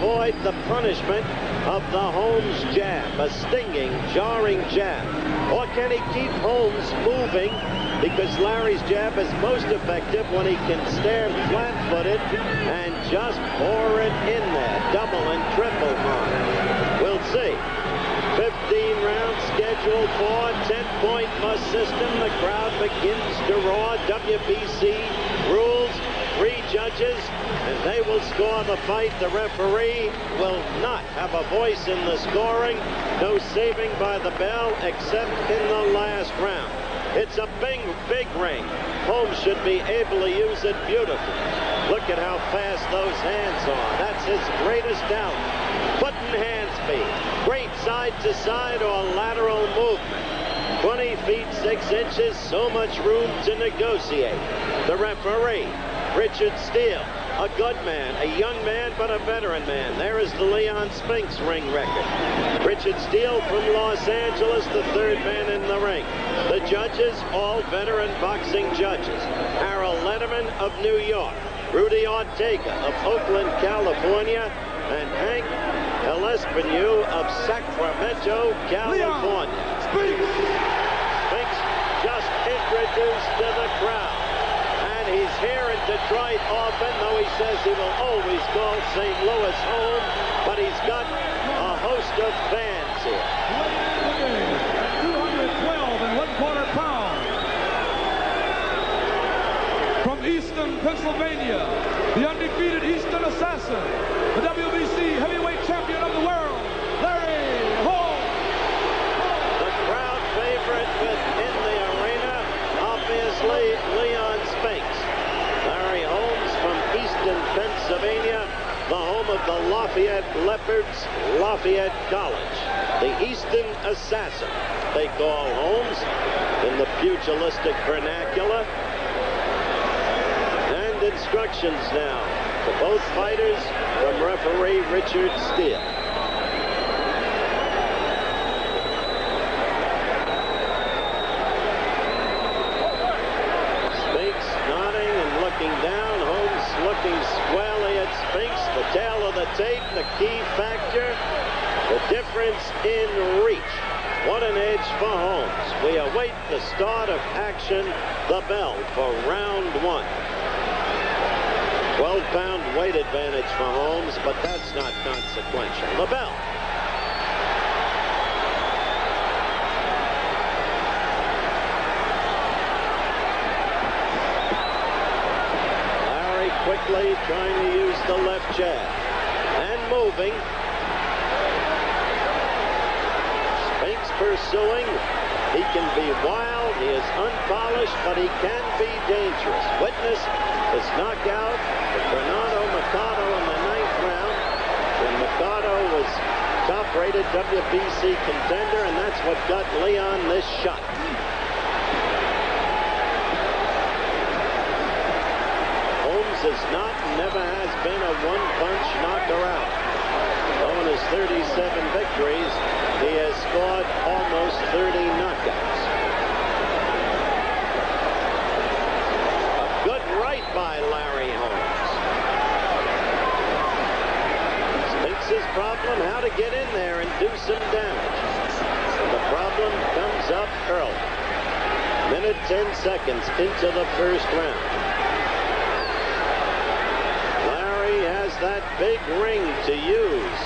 avoid the punishment of the Holmes jab, a stinging, jarring jab? Or can he keep Holmes moving? Because Larry's jab is most effective when he can stand flat-footed and just pour it in there, double and triple on it. We'll see. 15 rounds scheduled for 10-point must system. The crowd begins to roar. WBC rules. 3 judges, and they will score the fight. The referee will not have a voice in the scoring. No saving by the bell except in the last round. It's a big ring. Holmes should be able to use it beautifully. Look at how fast those hands are. That's his greatest talent. Foot and hand speed. Great side-to-side or lateral movement. 20 feet 6 inches, so much room to negotiate. The referee, Richard Steele, a good man, a young man, but a veteran man. There is the Leon Spinks ring record. Richard Steele from Los Angeles, the 3rd man in the ring. The judges, all veteran boxing judges. Harold Lederman of New York, Rudy Ortega of Oakland, California, and Hank Elespuru of Sacramento, California. Spinks just introduced to the crowd. He's here in Detroit often, though he says he will always call St. Louis home, but he's got a host of fans here. 212 1/4 pounds. From Easton, Pennsylvania, the undefeated Eastern Assassin, the WBC heavyweight champion of the world, Larry Holmes. The crowd favorite within the arena, obviously Leon Spinks. Larry Holmes from Easton, Pennsylvania, the home of the Lafayette Leopards, Lafayette College. The Easton Assassin, they call Holmes in the pugilistic vernacular. And instructions now to both fighters from referee Richard Steele. Down, Holmes looking squarely at Spinks. The tail of the tape, the key factor, the difference in reach. What an edge for Holmes. We await the start of action, the bell for round 1. 12-pound weight advantage for Holmes, but that's not consequential. The bell. Quickly trying to use the left jab and moving. Spinks pursuing. He can be wild, he is unpolished, but he can be dangerous. Witness his knockout of Fernando Mercado in the 9th round when Mercado was top-rated WBC contender, and that's what got Leon this shot. Is not, never has been a one-punch knocker out. Though in his 37 victories, he has scored almost 30 knockouts. A good right by Larry Holmes. Spinks' problem, how to get in there and do some damage. And the problem comes up early. Minute 10 seconds into the 1st round. That big ring to use.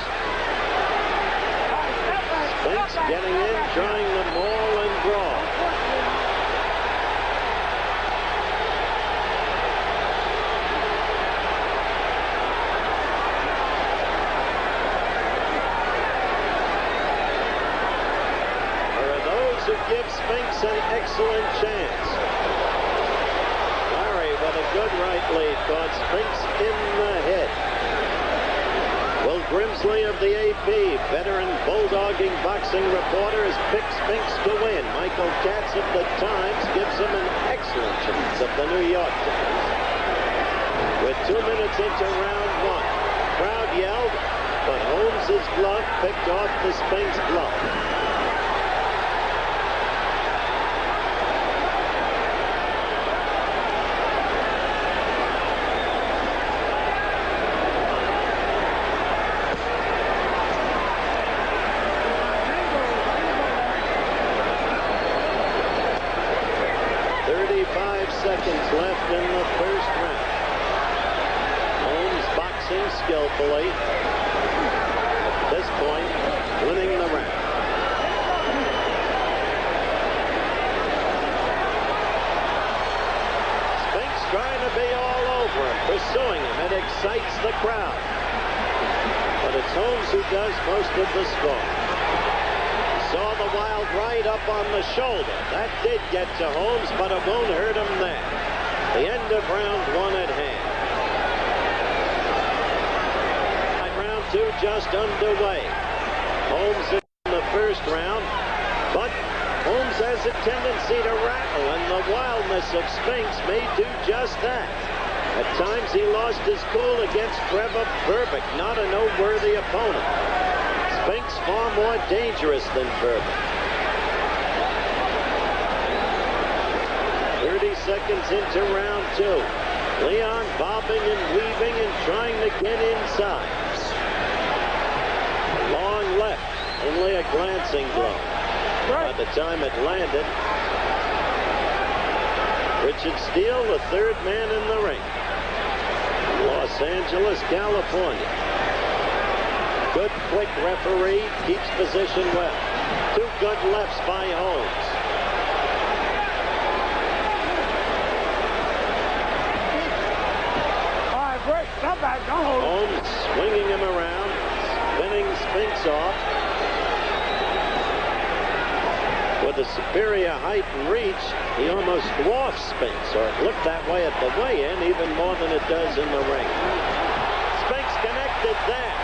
Spinks getting in, trying to maul and brawl. There are those who give Spinks an excellent chance. Larry with a good right lead caught Spinks in the head. Will Grimsley of the AP, veteran bulldogging boxing reporter, has picked Spinks to win. Michael Katz of the Times gives him an excellent chance of the New York Times. With 2 minutes into round 1, crowd yelled, but Holmes' glove picked off the Spinks glove. successfully. At this point, winning the round. Spinks trying to be all over him, pursuing him. It excites the crowd. But it's Holmes who does most of the scoring. Saw the wild right up on the shoulder. That did get to Holmes, but it won't hurt him there. The end of round one at hand. Round two just underway. Holmes in the first round, but Holmes has a tendency to rattle, and the wildness of Spinks may do just that. At times he lost his cool against Trevor Berbick, not a noteworthy opponent. Spinks far more dangerous than Berbick. 30 seconds into round two. Leon bobbing and weaving and trying to get inside. Long left, only a glancing blow. By the time it landed, Richard Steele, the third man in the ring. Los Angeles, California. Good, quick referee, keeps position well. Two good lefts by Holmes. Holmes swinging him around, spinning Spinks off. With a superior height and reach, he almost dwarfs Spinks, or it looked that way at the weigh-in, even more than it does in the ring. Spinks connected there.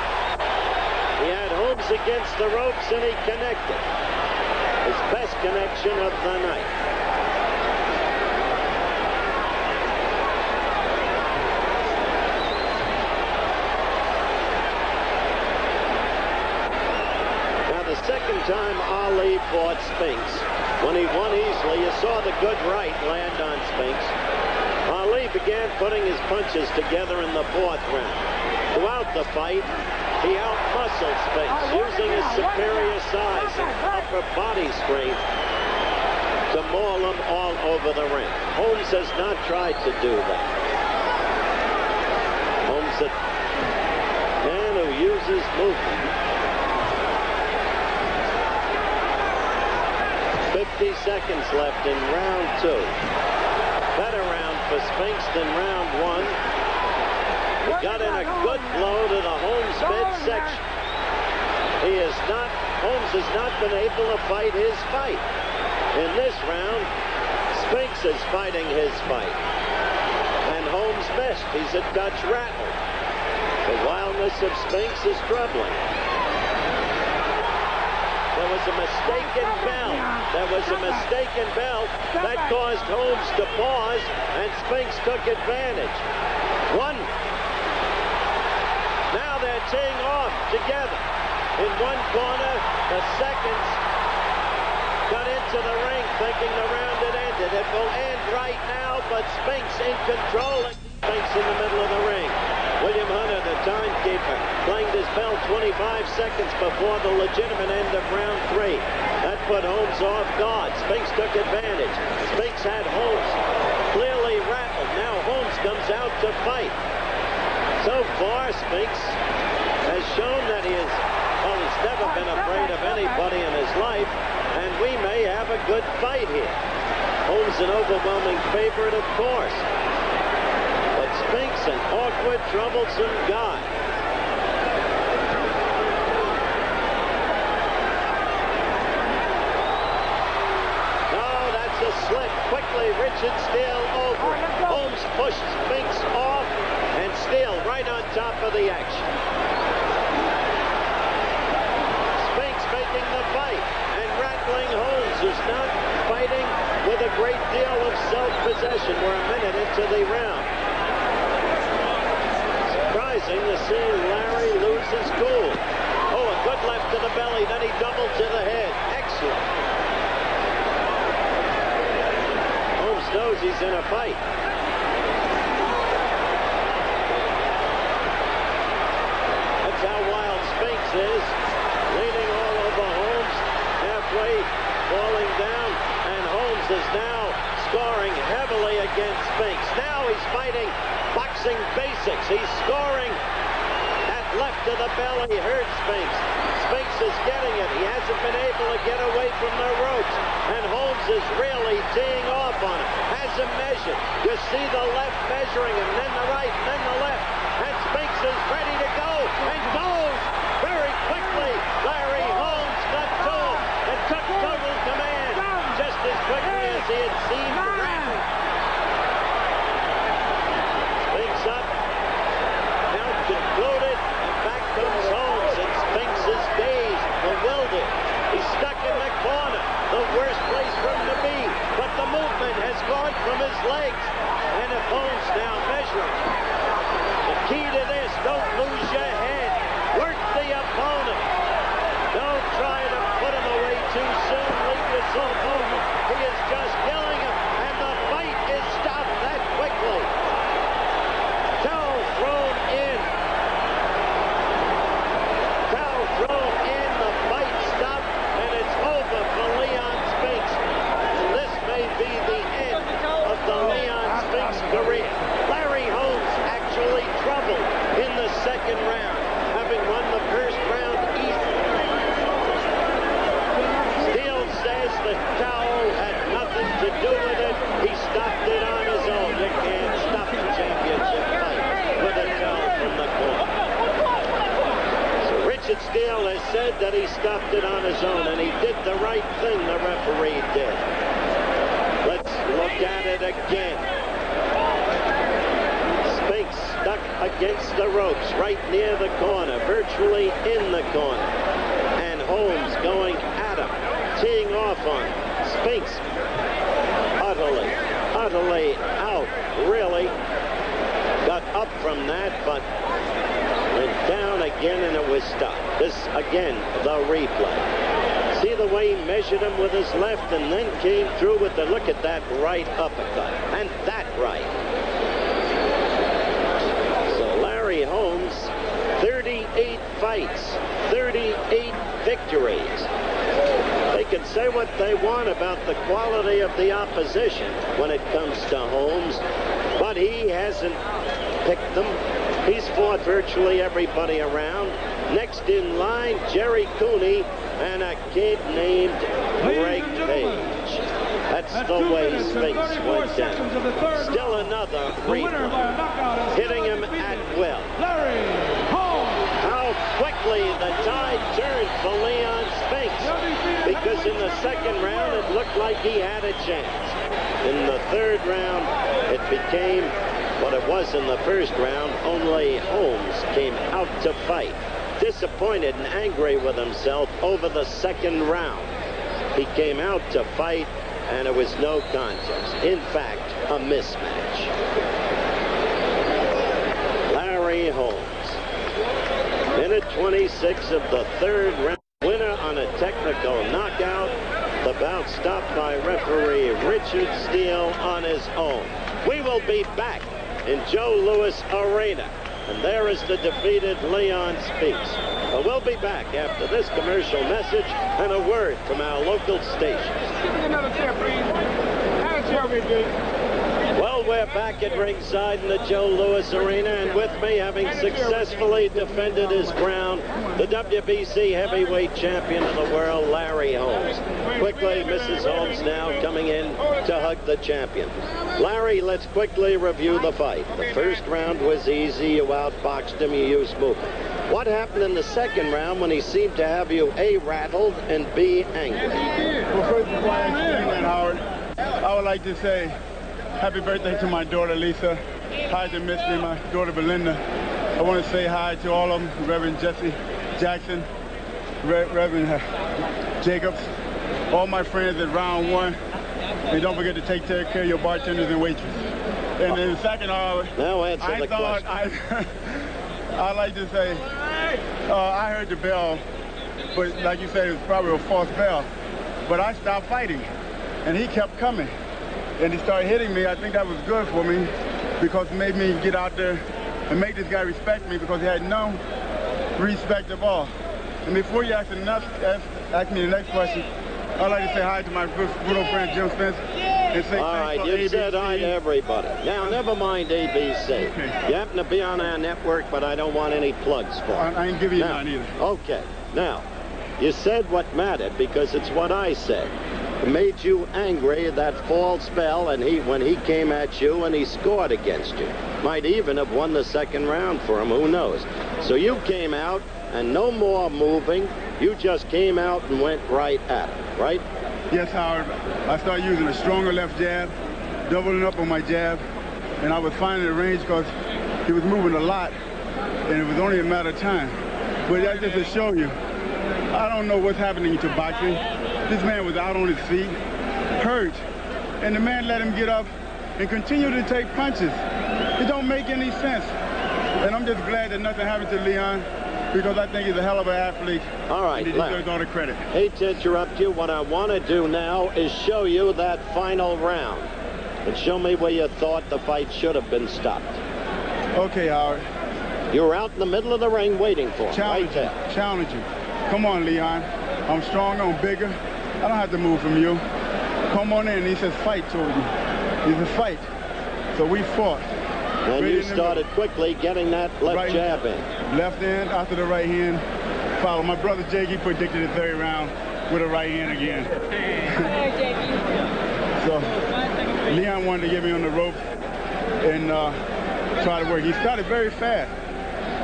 He had Holmes against the ropes, and he connected. His best connection of the night. Second time Ali fought Spinks. When he won easily, you saw the good right land on Spinks. Ali began putting his punches together in the fourth round. Throughout the fight, he outmuscled Spinks, using his superior size and upper body strength to maul him all over the ring. Holmes has not tried to do that. Holmes, a man who uses movement. 50 seconds left in round two. Better round for Spinks than round one. He got in a good blow to the Holmes midsection. Holmes has not been able to fight his fight. In this round, Spinks is fighting his fight. And Holmes missed. He's a Dutch rattle. The wildness of Spinks is troubling. There was a mistaken bell. There was a mistaken bell that caused Holmes to pause, and Spinks took advantage. One. Now they're teeing off together. In one corner, the seconds got into the ring thinking the round had ended. It will end right now, but Spinks in control. Spinks in the middle of the ring. William Hunter, the timekeeper, clanged his bell 25 seconds before the legitimate end of round three. That put Holmes off guard. Spinks took advantage. Spinks had Holmes clearly rattled. Now Holmes comes out to fight. So far, Spinks has shown that he's never been afraid of anybody in his life, and we may have a good fight here. Holmes an overwhelming favorite, of course. Spinks, an awkward, troublesome guy. No, that's a slip. Quickly, Richard Steele over. Holmes pushed Spinks off, and Steele right on top of the action. Spinks making the fight, and rattling Holmes, who's not fighting with a great deal of self-possession. We're a minute into the round. Surprising to see Larry lose his cool. Oh, a good left to the belly, then he doubled to the head. Excellent. Holmes knows he's in a fight. That's how wild Spinks is. Leaning all over Holmes, halfway falling down, and Holmes is now scoring heavily against Spinks. Now he's fighting boxing basics. He's scoring at to the belly hurt Spinks. Spinks is getting it. He hasn't been able to get away from the ropes. And Holmes is really teeing off on him. Has him measured. You see the left measuring him, then the right, then the left. And Spinks is ready to go and goes very quickly. Larry Holmes got to him and took total command just as quickly as he had seen Rudy. Spinks up. Count concluded. And back comes Holmes. And Spinks is dazed, bewildered. He's stuck in the corner. The worst place for him to be. But the movement has gone from his legs. And if Holmes now measuring. The key to this, don't lose your head. Work the opponent. Don't try to put him away too soon. Leave yourself open. He is just killing him. And the fight is stopped that quickly. Towel thrown in. Towel thrown in. The fight stopped. And it's over for Leon Spinks. And this may be the end of the Leon Spinks career. Larry Holmes actually troubled in the second round, having won the first round easily. Steele says the towel had nothing to do with it. He stopped it on his own. You can't stop a championship fight with a towel from the corner. So Richard Steele has said that he stopped it on his own, and he did the right thing, the referee did. Let's look at it again. Spinks stuck against the ropes right near the corner, virtually in the corner. And Holmes going at him, teeing off on him. Spinks utterly out, really. Got up from that, but went down again and it was stopped. This, again, the replay. See the way he measured him with his left and then came through with the, look at that right uppercut. And that right. So Larry Holmes, 38 fights, 38 victories. They can say what they want about the quality of the opposition when it comes to Holmes, but he hasn't picked them. He's fought virtually everybody around. Next in line, Jerry Cooney and a kid named Greg Page. That's the way Spinks went down. Still another replay. Hitting him at will. How quickly the tide turned for Leon Spinks. Because in the second round, it looked like he had a chance. In the third round, it became what it was in the first round. Only Holmes came out to fight. Disappointed and angry with himself over the second round. He came out to fight, and it was no contest. In fact, a mismatch. Larry Holmes. Minute 26 of the third round. Winner on a technical knockout. The bout stopped by referee Richard Steele on his own. We will be back in Joe Louis Arena. And there is the defeated Leon Spinks. We'll be back after this commercial message and a word from our local stations. Give me another chair, please. Have a chair, please. Well, we're back at ringside in the Joe Louis Arena, and with me, having successfully defended his crown, the WBC heavyweight champion of the world, Larry Holmes. Quickly, Mrs. Holmes now coming in to hug the champion. Larry, let's quickly review the fight. The first round was easy. You outboxed him. You used movement. What happened in the second round when he seemed to have you A, rattled, and B, angry? Well, first, before I explain that, Howard, I would like to say happy birthday to my daughter, Lisa. Hi to Miss me, my daughter, Belinda. I want to say hi to all of them, Reverend Jesse Jackson, Reverend Jacobs, all my friends at round one. And don't forget to take care of your bartenders and waitresses. And then the second, now answer the question. I'd like to say, I heard the bell, but like you said, it was probably a false bell. But I stopped fighting, and he kept coming. And he started hitting me. I think that was good for me because it made me get out there and make this guy respect me because he had no respect at all. And before you ask me the next question, I'd like to say hi to my good old friend Jim Spence. and say All thanks right, for you ABC. said hi to everybody. Now, never mind ABC. Okay. You happen to be on our network, but I don't want any plugs for it. I ain't giving you Now, none either. okay. Now, you said what mattered because it's what I said. It made you angry, that fall spell, and when he came at you and he scored against you. Might even have won the second round for him, who knows. So you came out, and no more moving. You just came out and went right at him, right? Yes, Howard. I started using a stronger left jab, doubling up on my jab, and I was finding the range because he was moving a lot, and it was only a matter of time. But that's just to show you, I don't know what's happening to boxing. This man was out on his feet, hurt, and the man let him get up and continue to take punches. It don't make any sense. And I'm just glad that nothing happened to Leon, because I think he's a hell of an athlete. All right, and he deserves all the credit. Hate to interrupt you. What I want to do now is show you that final round and show me where you thought the fight should have been stopped. Okay, Howard. You were out in the middle of the ring waiting for him, right there. Challenging. Come on, Leon. I'm stronger, I'm bigger. I don't have to move from you. Come on in. He says fight toward you. He's a fight. So we fought. And you started quickly getting that left jab in. Left hand after the right hand. Follow. My brother Jakey predicted the third round with a right hand again. So Leon wanted to get me on the ropes and try to work. He started very fast.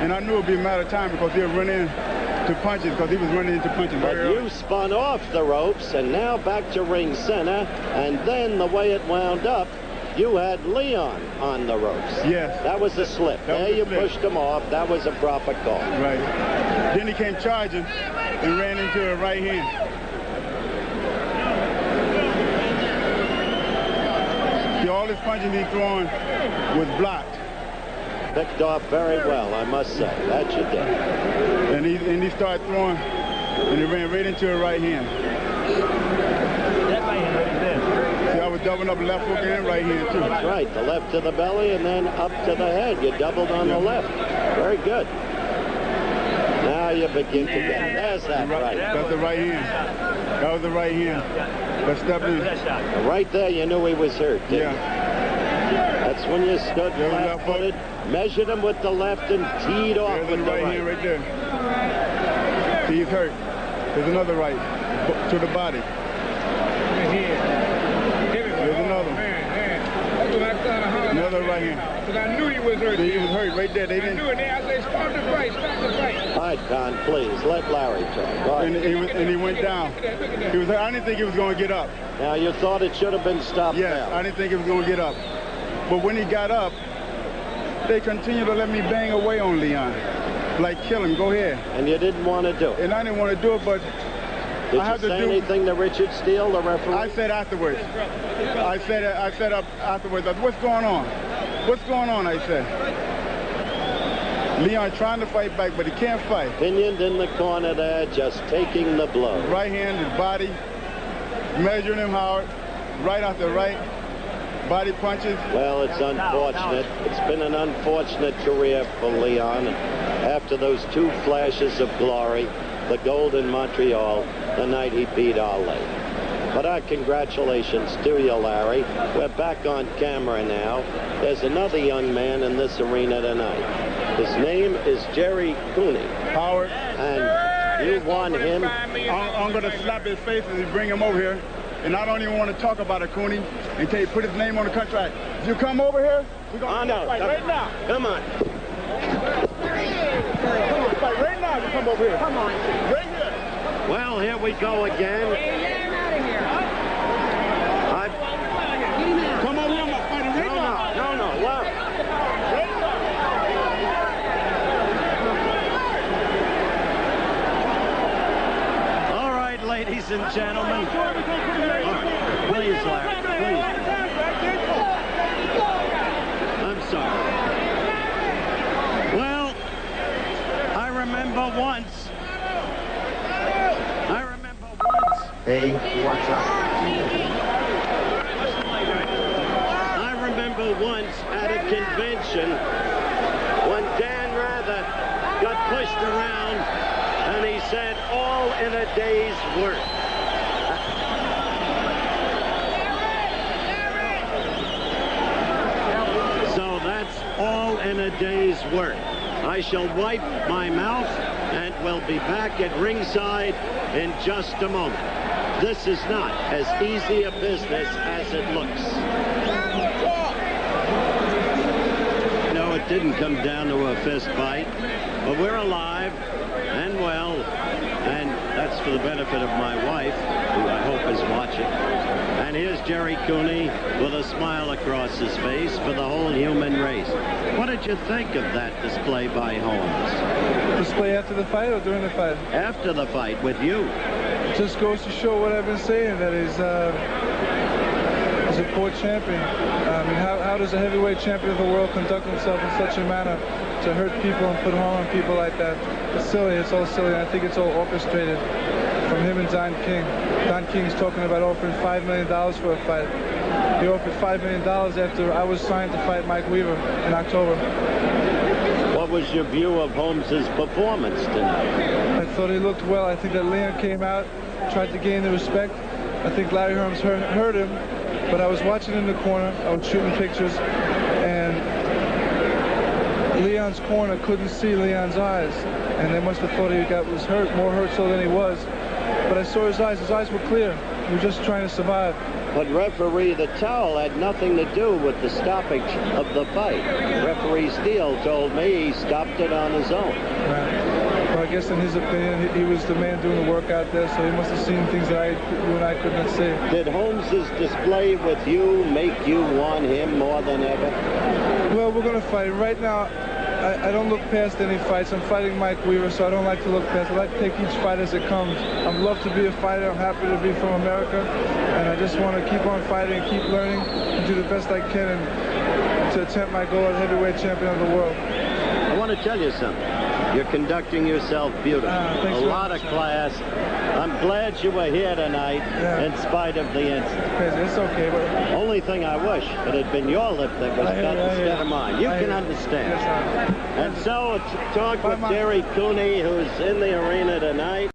And I knew it would be a matter of time because he'll run in to punches because he was running into punches very early. You spun off the ropes and now back to ring center. And then the way it wound up, you had Leon on the ropes. Yes. That was a slip. There you pushed him off. That was a proper call. Right. Then he came charging and ran into a right hand. See, all his punches he throwing was blocked. Picked off very well, I must say. That you did. And he started throwing, and he ran right into a right hand. See, I was doubling up left hook and right hand, too. That's right. The left to the belly and then up to the head. You doubled on the left. Very good. Now you begin to get it. There's that right. That's the right hand. That was the right hand. That stepped in. Right there, you knew he was hurt, didn't you? That's when you stood flat-footed, measured him with the left, and teed off with the right. Hand right there. See, he's hurt. There's another right to the body. There's another one. Another right hand. Because I knew he was hurt. See, he was hurt right there. They didn't. I knew it. I said, stop the fight, stop the fight. All right, Con, please, let Larry talk. And he went down. He was. I didn't think he was going to get up. Now, you thought it should have been stopped Yes, now. I didn't think he was going to get up. But when he got up, they continued to let me bang away on Leon. Like, kill him, go ahead. And you didn't want to do it. And I didn't want to do it, but Did I have you to say do anything to Richard Steele, the referee? I said afterwards. I said afterwards, what's going on? What's going on, I said. Leon trying to fight back, but he can't fight. Pinioned in the corner there, just taking the blow. Right hand, his body, measuring him, Howard. Right after right. Body punches. Well, it's unfortunate. It's been an unfortunate career for Leon. After those two flashes of glory, the gold in Montreal, the night he beat Ali. But our congratulations to you, Larry. We're back on camera now. There's another young man in this arena tonight. His name is Jerry Cooney. Howard. And you won him. I'm going to slap his face as he bring him over here. And I don't even want to talk about it, Cooney, until you put his name on the contract. If you come over here, we're going to fight right now. Come on. Come on, fight right now if you come over here. Come on. Right here. Well, here we go again. Come over here, I'm fighting right now. No, wow. All right, ladies and gentlemen. Please, Larry, please. I'm sorry. Well, I remember once. Hey, what's up? I remember once at a convention when Dan Rather got pushed around and he said, all in a day's work. day's work. I shall wipe my mouth and will be back at ringside in just a moment. This is not as easy a business as it looks. No, it didn't come down to a fist fight, but we're alive and well, and that's for the benefit of my wife, who I hope is watching. And here's Jerry Cooney with a smile across his face for the whole human race. What did you think of that display by Holmes? Display after the fight or during the fight? After the fight with you. It just goes to show what I've been saying, that he's a poor champion. I mean, how does a heavyweight champion of the world conduct himself in such a manner to hurt people and put harm on people like that? It's silly. It's all silly. I think it's all orchestrated from him and Don King. Don King's talking about offering $5 million for a fight. He offered $5 million after I was signed to fight Mike Weaver in October. What was your view of Holmes's performance tonight? I thought he looked well. I think that Leon came out, tried to gain the respect. I think Larry Holmes hurt him, but I was watching in the corner. I was shooting pictures, and Leon's corner couldn't see Leon's eyes, and they must have thought he was hurt, more hurt so than he was. But I saw his eyes. His eyes were clear. He was just trying to survive. But referee, the towel had nothing to do with the stoppage of the fight. Referee Steele told me he stopped it on his own. Right. Well, I guess in his opinion, he was the man doing the work out there, so he must have seen things that you and I could not see. Did Holmes's display with you make you want him more than ever? Well, we're going to fight. Right now, I don't look past any fights. I'm fighting Mike Weaver, so I don't like to look past. I like to take each fight as it comes. I love to be a fighter. I'm happy to be from America, and I just want to keep on fighting, keep learning, and do the best I can and to attempt my goal as heavyweight champion of the world. I want to tell you something. You're conducting yourself beautifully. A lot of class. I'm glad you were here tonight, in spite of the incident. It's okay. But only thing I wish it had been your lip that was cut instead of mine. You can understand. Yes, and so, talk with Jerry Cooney, who's in the arena tonight.